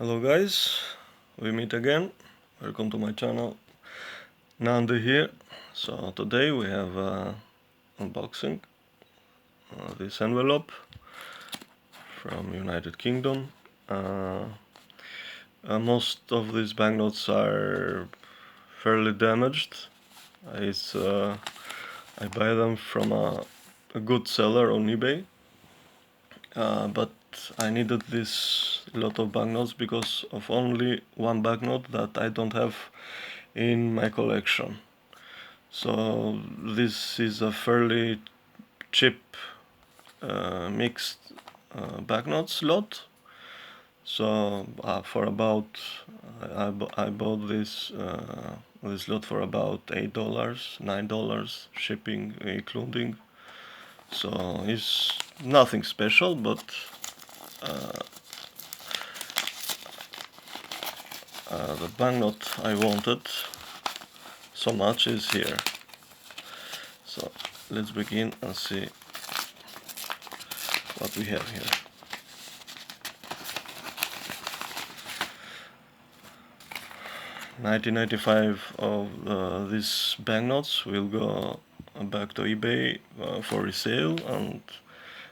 Hello guys, we meet again. Welcome to my channel. Nandi here. So today we have unboxing this envelope from United Kingdom. Most of these banknotes are fairly damaged. I buy them from a good seller on eBay, but I needed this lot of banknotes because of only one banknote that I don't have in my collection. So this is a fairly cheap mixed banknotes lot. So for about I bought this lot for about $8, $9 shipping including. So it's nothing special, but the banknote I wanted so much is here. So let's begin and see what we have here. 1995 of these banknotes will go back to eBay for resale, and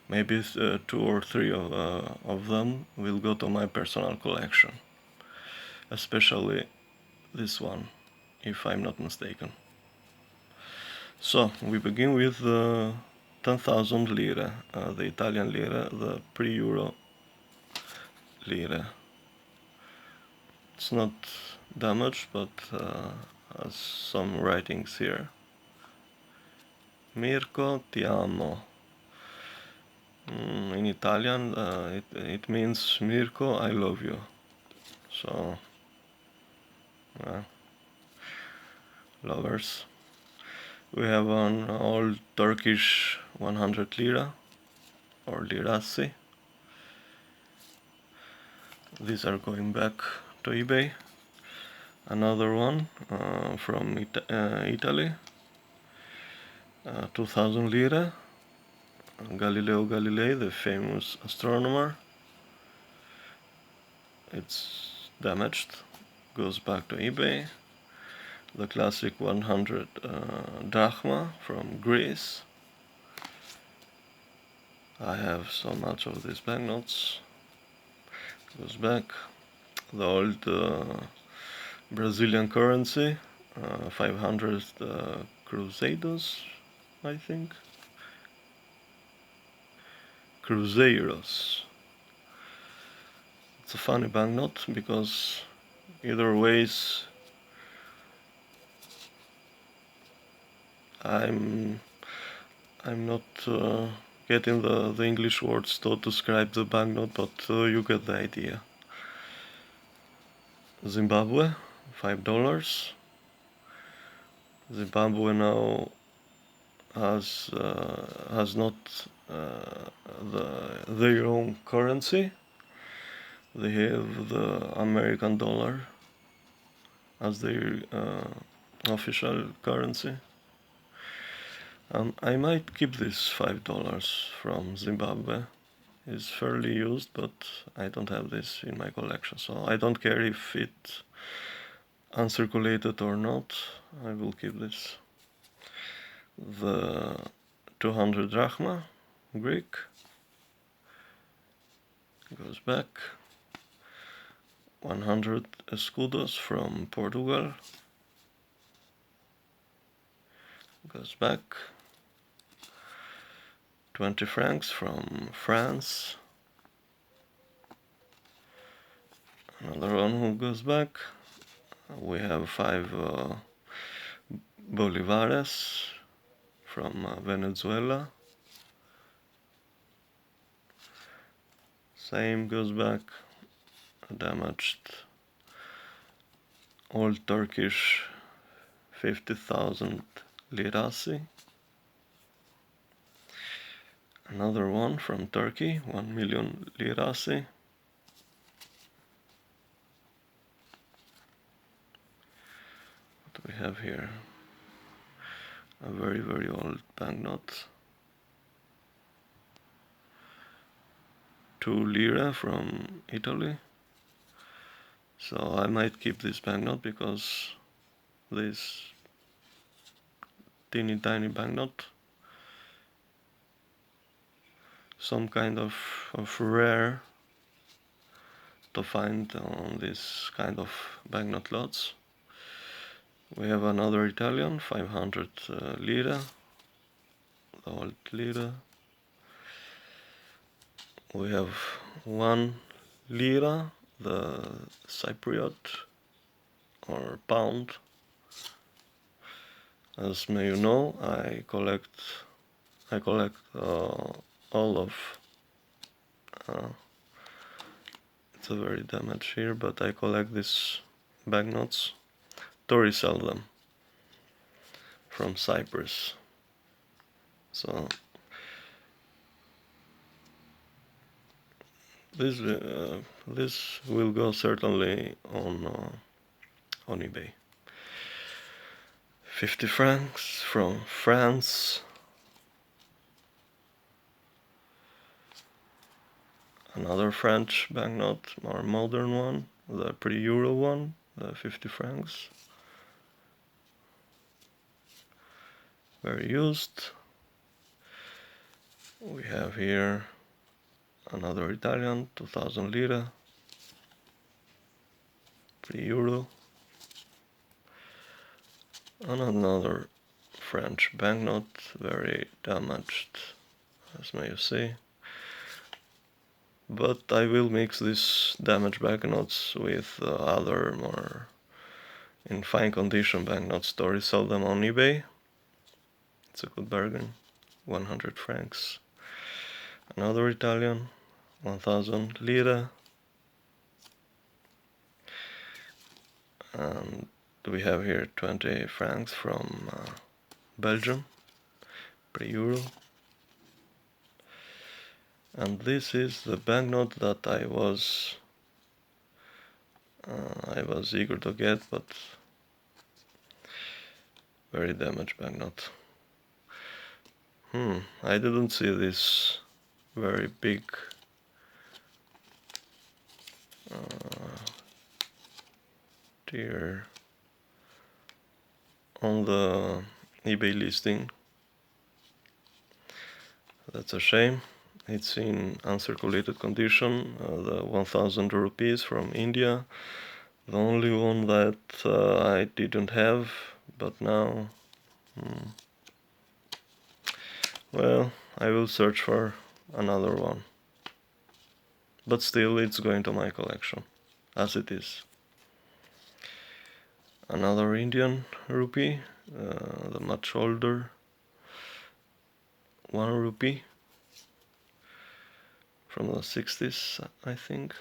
maybe 2 or 3 of them will go to my personal collection, especially this one, if I'm not mistaken. So we begin with 10,000 lire, the Italian lire, the pre-euro lire. It's not damaged, but has some writings here. Mirko ti amo. In Italian it means Mirko, I love you. So lovers. We have an old Turkish 100 lira or lirassi. These are going back to eBay. Another one from Italy, 2000 lira, Galileo Galilei, the famous astronomer. It's damaged, goes back to eBay. The classic 100 drachma from Greece. I have so much of these banknotes. Goes back. The old Brazilian currency, 500 Cruzados, I think. Cruzeiros. It's a funny banknote because either ways I'm not getting the English words to describe the banknote, but you get the idea. Zimbabwe, $5. Zimbabwe now has not their own currency. They have the American dollar as their official currency. I might keep this $5 from Zimbabwe. It's fairly used, but I don't have this in my collection, so I don't care if it uncirculated or not. I will keep this. The 200 drachma, Greek, goes back. 100 escudos from Portugal, goes back. 20 francs from France, another one who goes back. We have 5 bolivares from Venezuela, same goes back. Damaged old Turkish 50,000 lirassi. Another one from Turkey, 1 million lirassi. What do we have here? A very old banknote. 2 lira from Italy. So I might keep this banknote because this teeny tiny banknote, some kind of rare to find on this kind of banknote lots. We have another Italian, 500 lira, the old lira. We have 1 lira, the Cypriot or pound. As may you know, I collect all of. It's a very damaged here, but I collect these banknotes to resell them from Cyprus. So this will go certainly on eBay. 50 francs from France. Another French banknote, more modern one, the pre-Euro one, the 50 francs. Very used. We have here another Italian, 2000 lira, pre-Euro. And another French banknote, very damaged, as may you see. But I will mix these damaged banknotes with other more in fine condition banknotes to resell them on eBay. It's a good bargain, 100 francs. Another Italian, 1000 lira. And we have here 20 francs from Belgium, pre-Euro. And this is the banknote that I was eager to get, but very damaged banknote. I didn't see this very big tier on the eBay listing. That's a shame. It's in uncirculated condition, the 1000 rupees from India. The only one that I didn't have, but now, well, I will search for another one. But still, it's going to my collection, as it is. Another Indian rupee, the much older 1 rupee from the 60s, I think.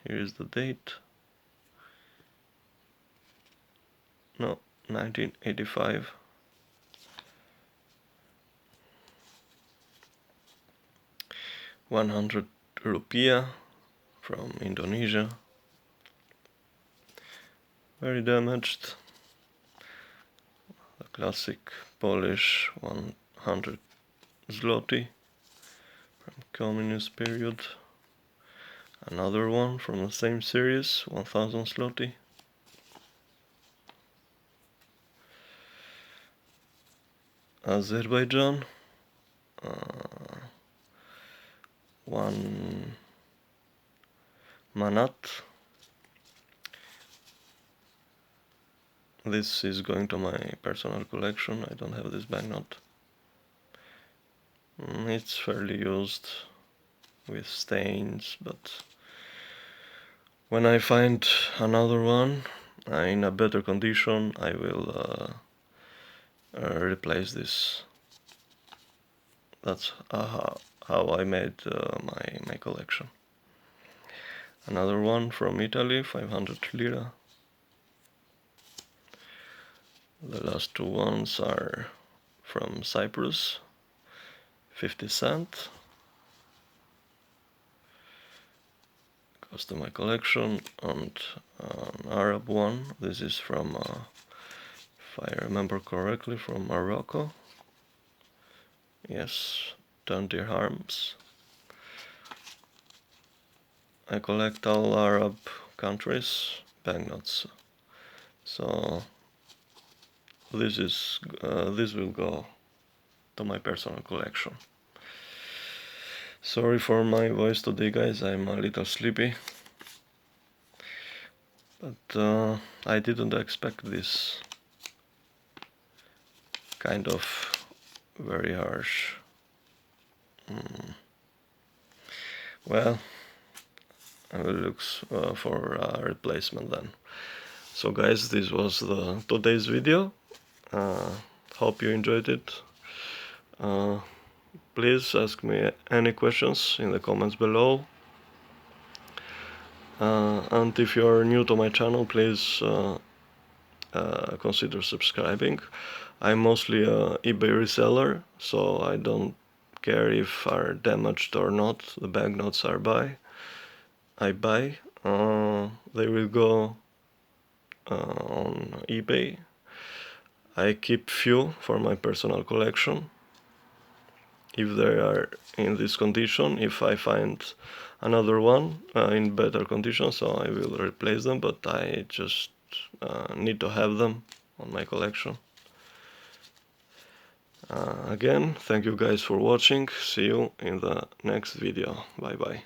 Here is the date. No, 1985. ₹100 from Indonesia. Very damaged. The classic Polish 100 zloty from communist period. Another one from the same series, 1000 zloty. Azerbaijan, 1 manat. This is going to my personal collection. I don't have this banknote. It's fairly used with stains, but when I find another one in a better condition, I will replace this. That's how I made my collection. Another one from Italy, 500 lira. The last two ones are from Cyprus, 50 cent. Goes to my collection. And an Arab one, this is from, if I remember correctly, from Morocco. Yes, 10 dirhams. I collect all Arab countries banknotes. So this will go to my personal collection. Sorry for my voice today, guys. I'm a little sleepy, but I didn't expect this kind of very harsh. Well, I will look for a replacement then. So guys, this was the today's video. Hope you enjoyed it. Please ask me any questions in the comments below. And if you're new to my channel, please consider subscribing. I'm mostly a eBay reseller, so I don't care if are damaged or not. The banknotes I buy. They will go on eBay. I keep few for my personal collection. If they are in this condition, if I find another one in better condition, so I will replace them, but I just need to have them on my collection. Again, thank you guys for watching. See you in the next video. Bye bye.